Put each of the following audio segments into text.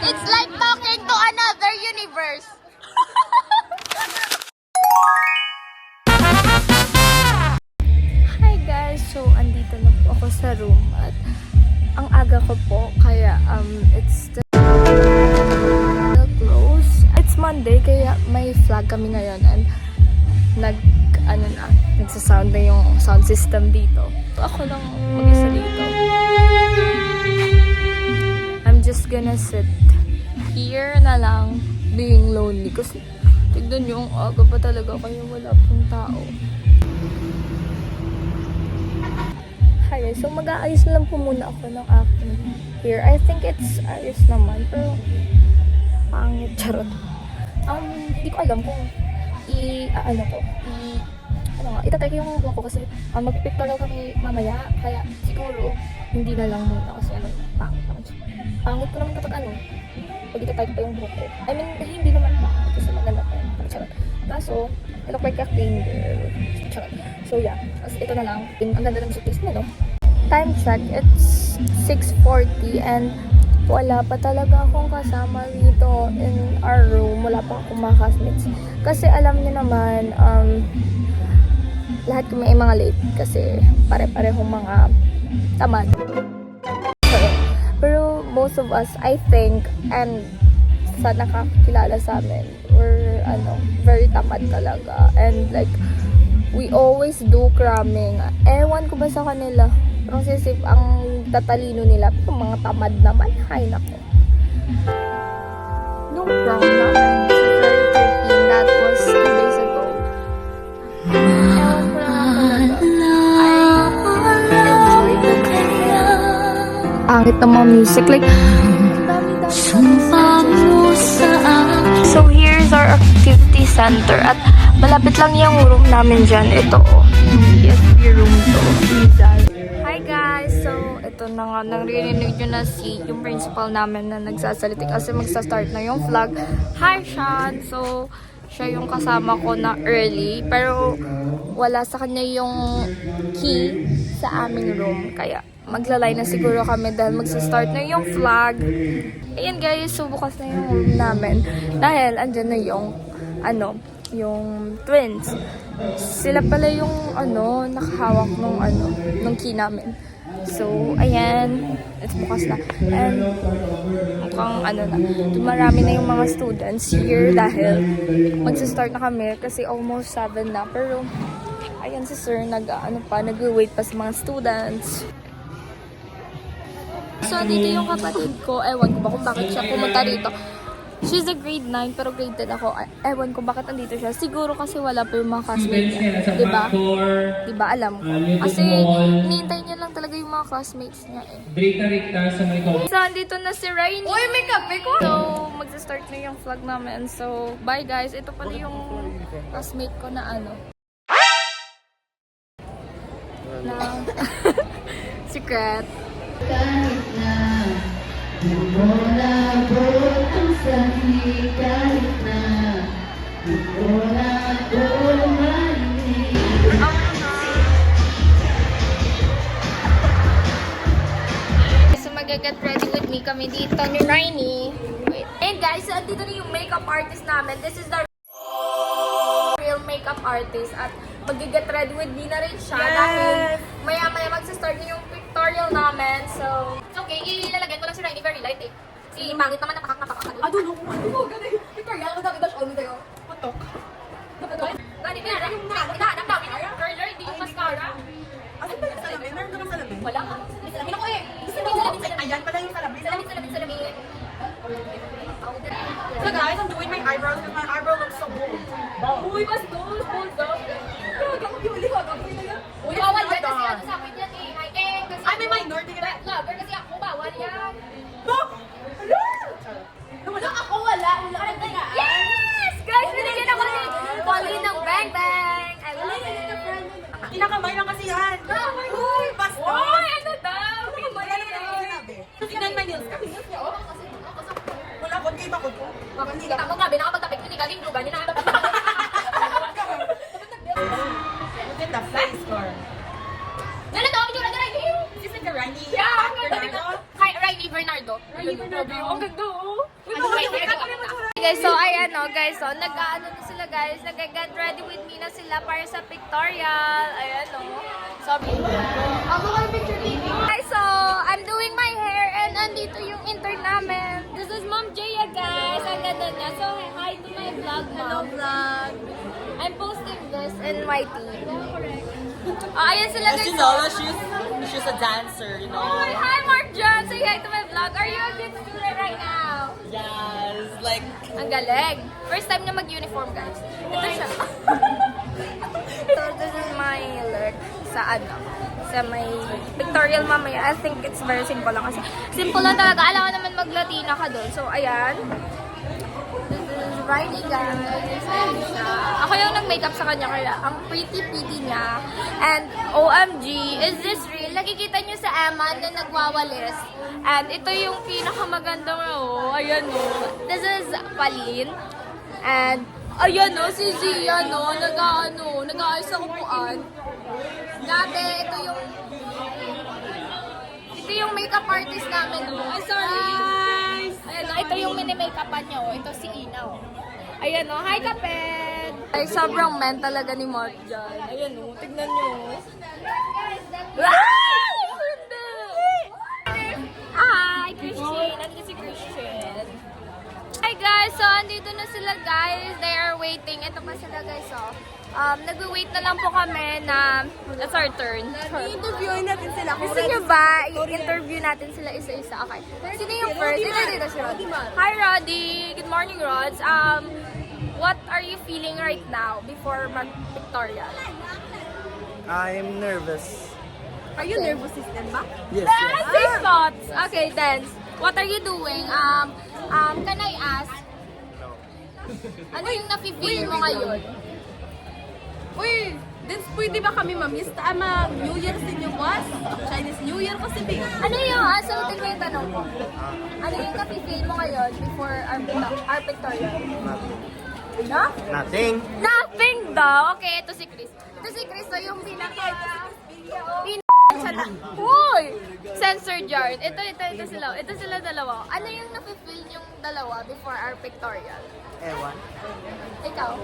It's like talking to another universe. Hi guys! So, andito na po ako sa room at ang aga ko po, kaya it's still close. It's Monday, kaya may flag kami ngayon and nagsasound na yung sound system dito. Ako lang mag-isa dito. I'm just gonna sit here na lang being lonely kasi tignan yung aga pa talaga kaya wala pong tao. Hi guys, so mag-aayos na lang po muna ako ng aking hair. I think it's ayos naman pero pangit, charot. Hindi ko alam kung itatake yung buhok ko kasi mag-pictorial kami mamaya, kaya siguro hindi na lang muna kasi pangit ko naman kapag pag itatake pa yung buhok ko. I mean, hindi naman pangit kasi maganda pa yun, charot. Kaso, I look like a clean girl, charot. So yeah, kasi ito na lang, ang ganda ng suitcase na, no? Time check, it's 6:40 and wala pa talaga akong kasama dito in our room. Wala pa akong mga classmates. Kasi alam niyo naman, lahat kami ay mga late kasi pare-parehong mga tamad. Pero most of us, I think, and sa nakakilala sa amin, we're very tamad talaga. And like, we always do cramming. Ewan ko ba sa kanila? Ang sisip, ang tatalino nila, pero mga tamad naman. Hay nako. Nung prom namin sa 2013, that was 2 days ago. Ewan ko lang talaga. I enjoyed the day. Pangit ng mga music. Like, so here's our activity center. At malapit lang yung room namin dyan. Ito, ESP room to. Hi guys! So, ito na nga, narinig nyo na yung principal namin na nagsasalita kasi magsa-start na yung vlog. Hi Sean! So, siya yung kasama ko na early, pero wala sa kanya yung key sa aming room. Kaya, maglalay na siguro kami dahil magsa-start na yung vlog. Ayan guys, so bukas na yung room namin. Dahil, andyan na yung, yung twins. Sila pala yung nakahawak nung key namin. So, ayan, it's bukas na. And mukhang marami na yung mga students here dahil magsa-start na kami kasi almost 7 na. Pero ayan si sir nag-wait pa sa mga students. So, dito yung kapatid ko. Ewan ko ba kung bakit siya pumunta rito. She's a grade 9 pero grade 10 ako. Ewan ko bakit andito siya. Siguro kasi wala pa yung mga classmates niya. Diba? Diba? Alam ko. Kasi hinihintay niya lang talaga yung mga classmates niya eh. So, andito na si Rainy. Uy, may kape ko! So, magsa-start na yung vlog namin. So, bye guys. Ito pala yung classmate ko na secret. Kahit na lumulabot ang sakit, kahit na lumulabot ang marinig. So mag-get ready with me kami dito ni Rainy. And guys, so dito na yung makeup artist namin. This is the real makeup artist. At mag-get ready with me na rin siya. Yes! Dahil maya-maya magsa-start na yung tutorial namin. So, it's okay. Ilalagyan ko lang si Rainy very light eh. Si Pangit naman napakakapakakal. Doon ako. Ganun. Victoria, ako sabi dash all mo tayo. Patok. Gani, hinahanap namin yung curler, hindi yung mascara. Asan ba yung salamin? Meron ka bang salamin? Wala ka. May salamin ako eh. Ayan pala yung salamin. Salamin. So guys, I'm doing my eyebrows because my eyebrow looks so bold. Uy, mas gold up. Huli ko. Uy, bawal yan kasi sa akin yan eh. Kasi Ay, may minor. Tingnan. vlogger kasi ako, bawal yan. No! Wala ako, wala. Wala ka nagtagaan. Yes! Guys, binigyan ako ni Polly ng Bang Bang. I love it. Kinakamay lang kasi yan. Uy, basta. Uy, ano daw? Wala naman ako sinabi. Tingnan my nails ka. Wala ko, kay bakod ko. Kita mo, grabe nakapagtapik ko ni Galing Lugan. Yun ang Look at the face score. Nala daw, video lang Rainy. Is it the Randy? Yeah, Bernardo? Rainy Bernardo. Rainy Bernardo. Ang ganda, oh. guys, so ayan o guys, so nag-ano na sila guys, nag-get ready with me na sila para sa pictorial. Ayan o. So, ako kayo picture TV. Guys, so I'm doing my hair and andito yung intern namin. This is Ma'am Jaya guys. Ang ganda niya. So hi to my vlog, Ma'am. Hello vlog. I'm posting this in YT. Ayan sila guys. You know, she's a dancer, you know. Oh, hi Mark John. Say hi to my vlog. Are you a good student right now? Yes, like, Ang galing. First time niya mag-uniform, guys. Ito siya. So, this is my look sa ano, sa may pictorial mamaya. I think it's very simple lang kasi. Simple lang talaga. Alam ko naman mag-Latina ka doon. So, ayan. This is Riley, guys. Ayan siya. Ako yung nag-makeup sa kanya kaya ang pretty niya. And OMG, is this real? Nakikita niyo sa Emma na nagwawalis. And ito yung pinakamagandang ayan This is Pauline. And ayan si Zia nag-aayos sa upuan. Dati ito yung makeup artist namin Ay, sorry. Ayan ito yung mini-makeupan niya Ito si Ina Ayan hi Kapet. Ay, sobrang men talaga ni Mark dyan. Ayan tignan niyo. Hi, Christian. Nandito si Christian. Hi guys, so andito na sila guys. They are waiting. Ito pa sila guys nagwe-wait na lang po kami na it's our turn. i-interviewin natin sila. Gusto nyo ba i-interview natin sila isa-isa? Okay. Sino yung first? Dito si Rod. Hi Roddy. Good morning Rods. What are you feeling right now before mag-pictorial? I'm nervous. Are you nervous system ba? Yes, Same thoughts. Okay, then. What are you doing? Can I ask? Ano yung nafe-feel mo ngayon? Uy, Dins, pwede ba kami ma-miss? New Year sa inyo, boss? Chinese New Year kasi, babe. Ano yung, sagutin mo yung tanong ko? Ano yung nafe-feel mo ngayon before our pictorial? No? Nothing. Nothing daw. Okay, ito si Chris. Ito si Chris, so yung siya na. Uy! Sensor jar. Ito sila. Ito sila dalawa. Ano yung nafe-feel yung dalawa before our pictorial? Ewan. Ikaw?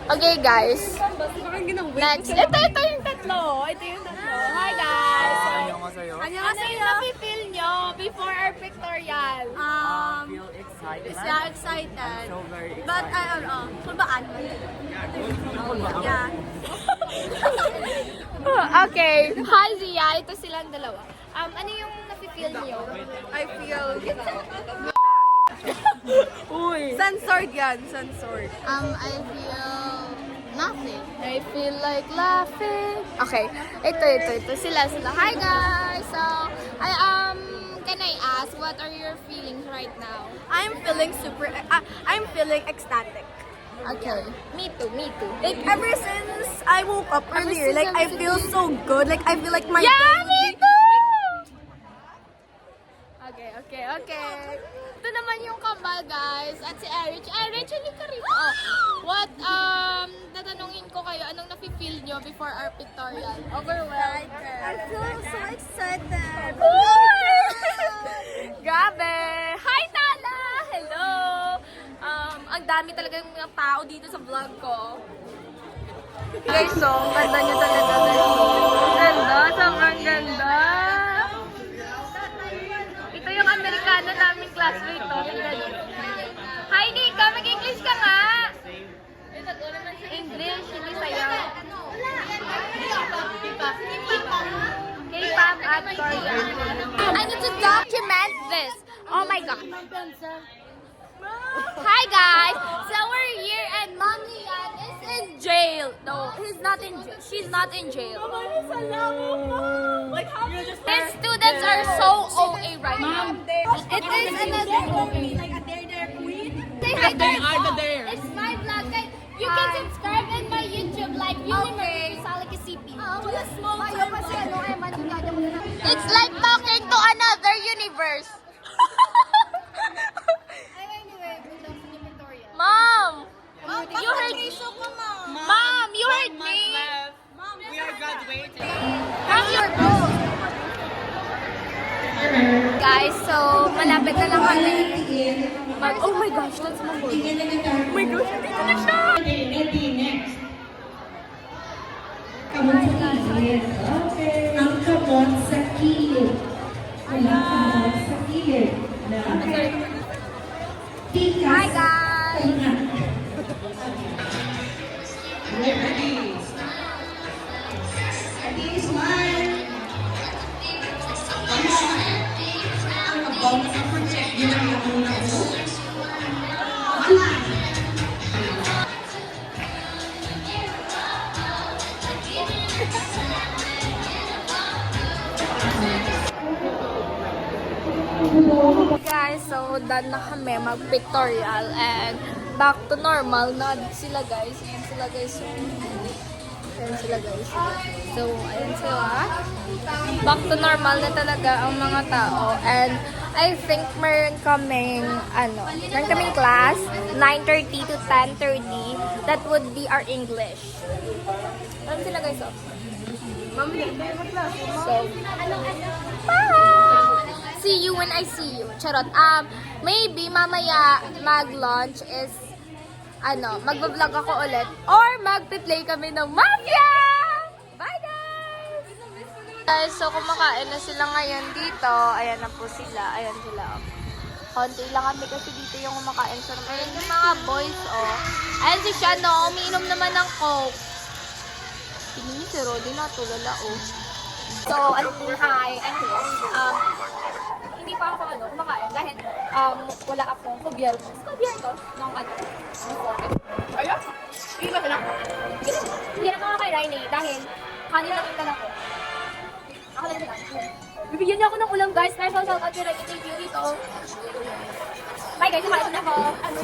Okay, guys. Parang ginawin. Next. Ito yung tatlo. Hi, guys. Ayaw ko sa'yo. Ano yung nafe-feel nyo before our pictorial? Feel excited. Excited. So very excited. But, kulbaan. Yeah. Okay. Hi, Zia. Ito silang dalawa. Ano yung nafe-feel nyo? I feel, Uy. censored yan, censored. I feel nothing. I feel like laughing. Okay. Ito. Sila. Hi, guys. So, can I ask, what are your feelings right now? I'm feeling ecstatic. Okay. Me too. Like, ever since I woke up earlier, since like, I feel so good. Like, I feel like my Yeah, day- me too! Okay. Ito naman yung kambal, guys. At si Erich. Erich, hindi ka rin. What, tatanungin ko kayo, anong nafe-feel nyo before our pictorial? Overwhelmed? I feel so excited. Grabe! Hi, Tala! Hello! Ang dami talaga ng mga tao dito sa vlog ko. Guys, so, ang ganda nyo talaga. Sobrang ganda. Ito yung Amerikano naming classmate to. Tingnan nyo. Hi, Nika! Mag-English ka nga! English, hindi sayo. K-pop at Korea. I need to document this. Oh my God. Hi guys! So we're here and Mommy Yan is in jail. No, he's not in jail. She's not in jail. These students are so OA right now. It is another OA. Like a dare queen. Say hi to It's my vlog. Guys, you can subscribe in my YouTube like Universe Salaki CP. It's like talking to another universe. Mom! You heard me. Mom, you heard me. We are graduating. From your goal. Guys, so malapit na lang kami Oh my gosh, that's my boy. Oh my gosh, dito na siya! Ready, next. Kamot sa kilid. Okay. Ang kamot sa kilid. Walang kamot sa kilid. Okay. Tikas. Hi guys! Tangat. Ready. Ready, smile. Come on. Ang abang sa project. Yun ang nauna ko. Wala. Guys, so done na kami mag-pictorial and back to normal na sila guys. Ayan sila guys. So, ayan sila guys. So, ayan sila. Back to normal na talaga ang mga tao. And I think meron kaming class 9:30 to 10:30. That would be our English. Ayan sila guys. Oh. So, bye! See you when I see you. Charot. Maybe mamaya mag-launch is magbablog ako ulit or magpe-play kami ng Mafia! Bye guys! Guys, so kumakain na sila ngayon dito. Ayan na po sila. Ayan sila. Konti lang kami kasi dito yung kumakain. So, ayan yung mga boys, oh. Ayan si Shano, umiinom naman ng Coke. Tingin si Rodi na tulala, oh. So, hi, I'm here. Hindi pa ako kumakain dahil wala akong kubyertos. Kubyertos ng Ayun? Hindi ba sila? Hindi na ako kay Rainy dahil kanina kita lang ko. Ako lang sila. Bibigyan niya ako ng ulam guys. Nice shout out kay Rainy. Thank you dito. Bye guys, kumain na ako.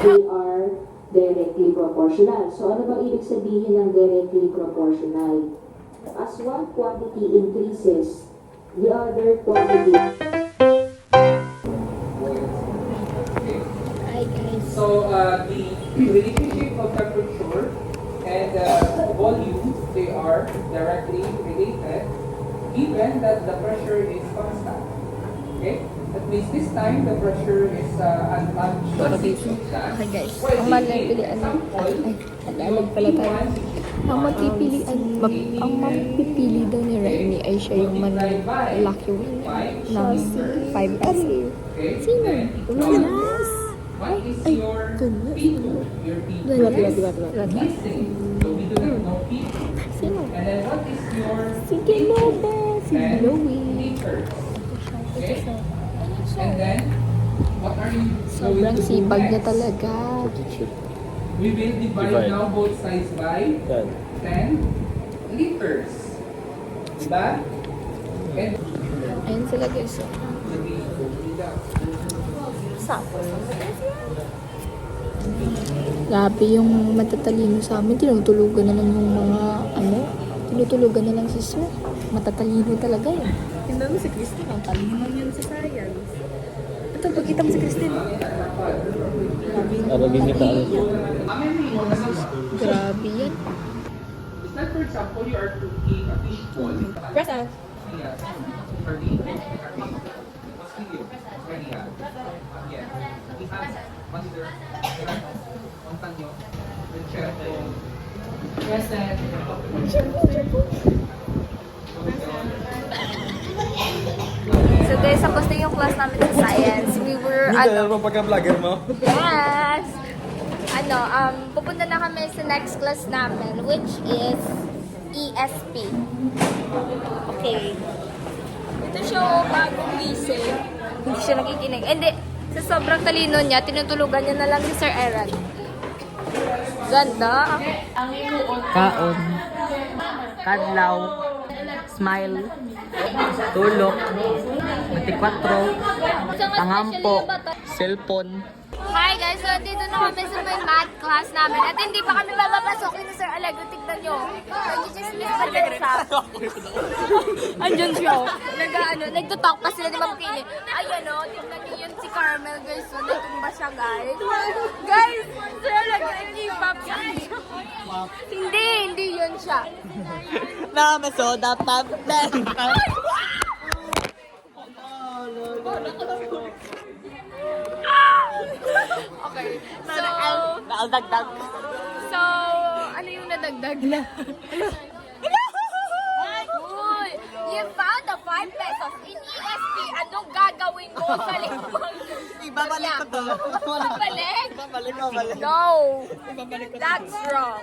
They are directly proportional. So, ano bang ibig sabihin ng directly proportional? As one quantity increases, the other quantity. Hi guys. So the relationship of temperature and volume, they are directly related given that the pressure is constant. Okay? That means this time the pressure is unconstant. Hi guys. Well, Ang magpipilian. some point, Nag-alag pala tayo. Ang mapipili daw ni Rainy ay siya yung lucky winner ng 5S. okay? Sino? Yes! What is your goodness. P2? Your P2 is missing. So we do not know P2. Sino? And then what is your Sige mo ba? Si and Chloe. liters? Okay? And then, what are you Sobrang going to do sipag niya next? talaga. We will divide now both sides by 10 liters. Diba? And Ayun sila guys. Oh. Grabe yung matatalino sa amin. Tinutulugan na lang yung mga tinutulugan na lang si Sir. Matatalino talaga eh. Tingnan mo si Christine, ang talino yun sa science. Ito, pagkita mo si Christine. Aragin kita. Grabe yan. Is that, for example, you are cooking a fish ball? Present. Yeah. Yeah. We have master, one tanyo, the chef, present. So guys, tapos na yung class namin sa science. We were, pagka-vlogger mo? yes! Pupunta na kami sa next class namin, which is ESP. Okay. Ito siya, bagong gising. Hindi siya nakikinig. Hindi, sa sobrang talino niya, tinutulugan niya na lang si Sir Aaron. Ganda. Kaon. Kadlaw. Smile. Tulok. 24. Pangampo. Cellphone. Hi guys, so dito na kami sa may math class namin. At hindi pa kami mapapasokin ni Sir Alego. Tignan nyo. Nag-chismis pa din siya. Andyan siya. Nagtutalk pa sila ni Ma'am Kaylee. Ayan o, tignan nyo yun si Carmel guys. So, natumba siya guys. Guys, Sir Alego, nag-keep up siya. Hindi yun siya. Namasoda pam. Ang dagdag. So, ano yung nadagdag na? Uy, you found the 5 pesos in ESP. Anong gagawin mo sa limang? Ibabalik ko to. Babalik? Ibabalik. No. That's wrong.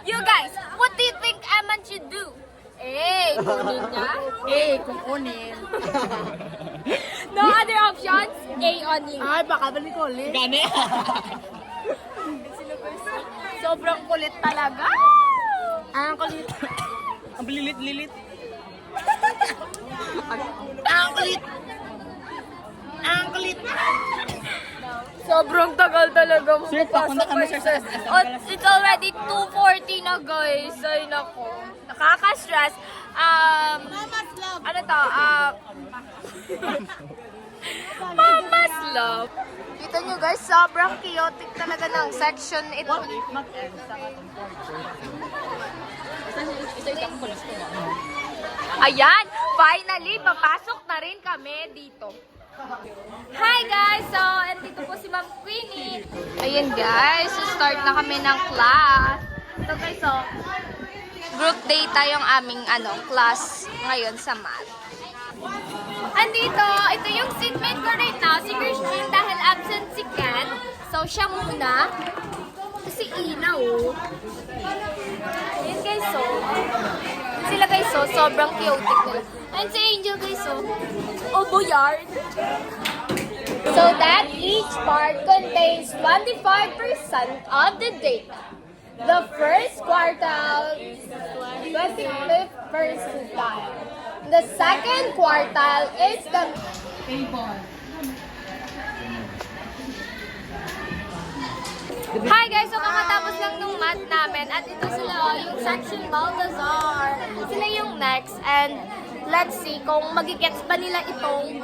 You guys, what do you think Eman should do? Eh, kunin niya? Eh, kukunin. No other options? A only. Ay, baka balik ko ulit. Gani. Sobrang kulit talaga. Ang kulit. Ang lilit-lilit. Ang kulit. Ang kulit. Sobrang tagal talaga. Sir, papunta kami sir sa SM. Oh, it's already 2:40 na guys. Ay nako. Nakaka-stress. Ano to? Mama's love. Kita nyo guys, sobrang chaotic talaga ng section ito. Ayan, finally, papasok na rin kami dito. Hi guys! So, andito po si Ma'am Queenie. Ayan guys, so start na kami ng class. So guys, so, group data yung aming class ngayon sa math. Andito, ito yung seatmate ko right now, si Christine, dahil absent si Ken. So, siya muna. Kasi Ina, oh. Ayan guys, so. Sila guys, so, sobrang chaotic nila. And si Angel guys, so. Oh, boyard. So that each part contains 25% of the data. The first quartile is 25th percentile. The second quartile is the Hi guys! So kakatapos lang nung math namin at ito sila, yung section Baltazar. Sila yung next and let's see kung magigets pa nila itong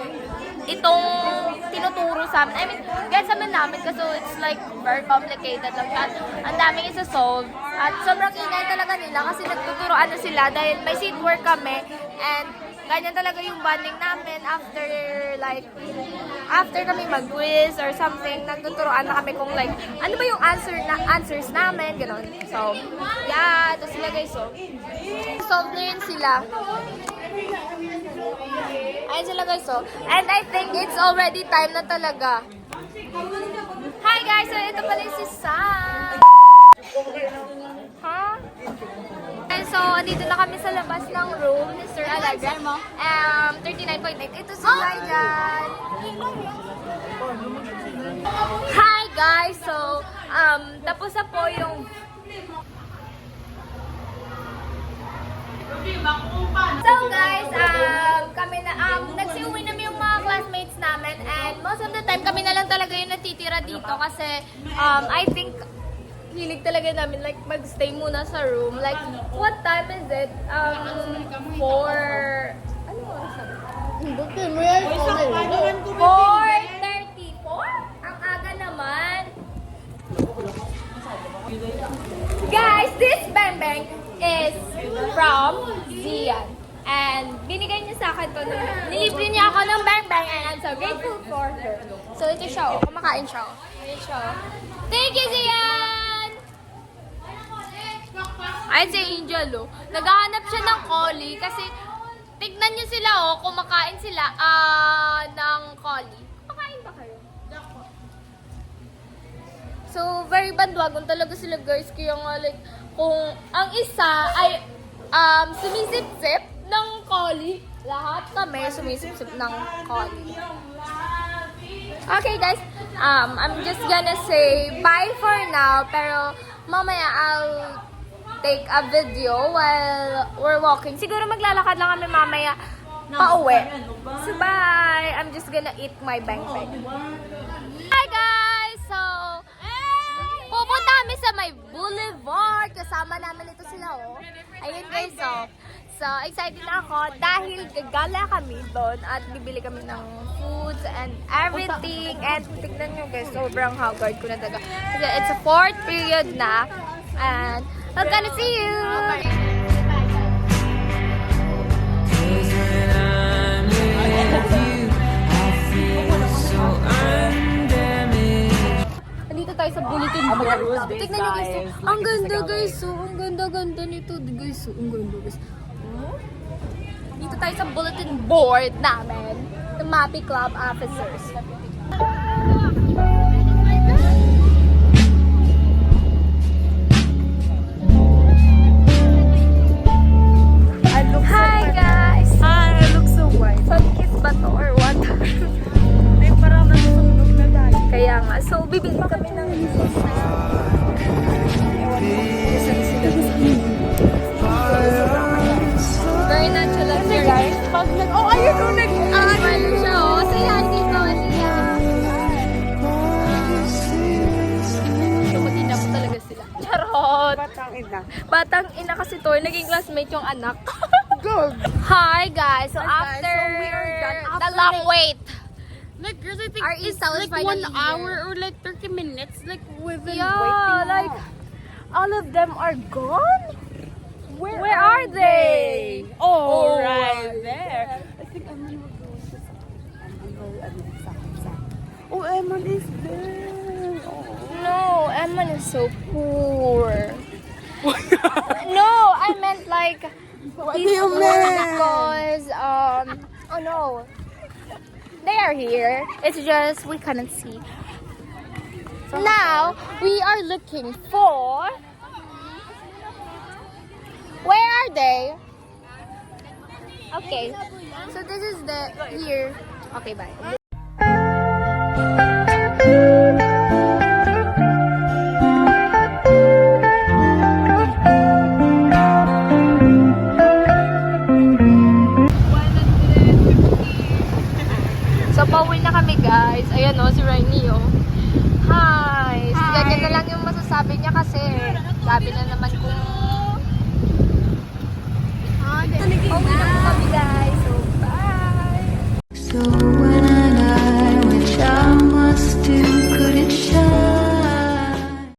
tinuturo sa amin. I mean, gets naman namin kasi it's like very complicated lang siya. Ang daming isa-solve at sobrang ingay talaga nila kasi nagtuturoan na sila dahil may seat work kami and ganyan talaga yung bonding namin after kami mag-quiz or something, nagtuturoan na kami kung like, ano ba yung answers namin, gano'n. So, yeah, ito sila guys, so. Solve na yun sila. Ayun sila guys, so. And I think it's already time na talaga. Hi guys, so ito pala si Sam. Huh? And so, andito na kami sa labas ng room ni Sir Alaga. 39.8. Ito si Ryan. Hi guys! So, tapos na po yung So guys, kami na, nagsiuwi namin yung mga classmates namin and most of the time kami na lang talaga yung natitira dito kasi I think hilig talaga namin like magstay muna sa room. Like, what time is it? 4... Ano oras na? 4:34? Ang aga naman. Guys, this Bang Bang is from Zian. And binigay niya sa akin to. Nilibre niya ako ng Bang Bang and I'm so grateful for her. So ito siya, oh. Kumakain siya. Oh. Ayan siya. Oh. Thank you, Zian! Ayun si Angel, oh. Naghahanap siya ng collie kasi tignan niyo sila, oh. Kumakain sila ng collie. Kumakain ba kayo? So, very bandwagon talaga sila guys. Kaya nga like, kung ang isa ay sumisip-sip ng collie, lahat kami sumisip-sip ng collie. Okay guys, I'm just gonna say bye for now. Pero mamaya I'll take a video while we're walking. Siguro maglalakad lang kami mamaya pauwi. So bye! I'm just gonna eat my bang bang. Hi guys! So, pupunta kami sa may boulevard. Kasama namin ito sila, oh. Ayun guys, oh. So, excited na ako dahil gagala kami doon at bibili kami ng foods and everything. And tignan nyo guys, sobrang haggard ko na talaga. Kasi it's a 4th period na. And I'm gonna see you! Nandito tayo sa Tignan nyo guys. Ang ganda guys. So, ang ganda-ganda nito. Guys, so, ang ganda guys. Oh. Dito tayo sa bulletin board namin. The Mappy Club officers. Hi guys! Hi, I look so white. Sunkist ba to or what? Ay, parang nasusunog na tayo. Kaya nga. So, bibili kami ng very natural here guys. Pag ayun o, Smile siya oh. Say hi dito. Siya. Tumatina po talaga sila. Charot! Batang ina. Batang ina kasi to. Naging classmate yung anak. Good. Hi guys! So Hi, guys. after So, we are done. the After long like- wait. Like, girls, I think Our it's Isa was like 1 finally hour here. or like 30 minutes. Like, we've been Yeah, waiting like now. all of them are gone. Where are they? Oh, Oh, right there. I think Emily will go to Oh, Emily is there. Oh. No, Emma is so poor. No, I meant like What do he's you poor mean? because oh no. They are here. It's just we couldn't see. Now we are looking for. Where are they? Okay. So this is the here. Okay, bye. So, pauwi na kami guys. Ayan o, si Rainy o. Hi! Ganyan na lang yung masasabi niya kasi sabi na naman kung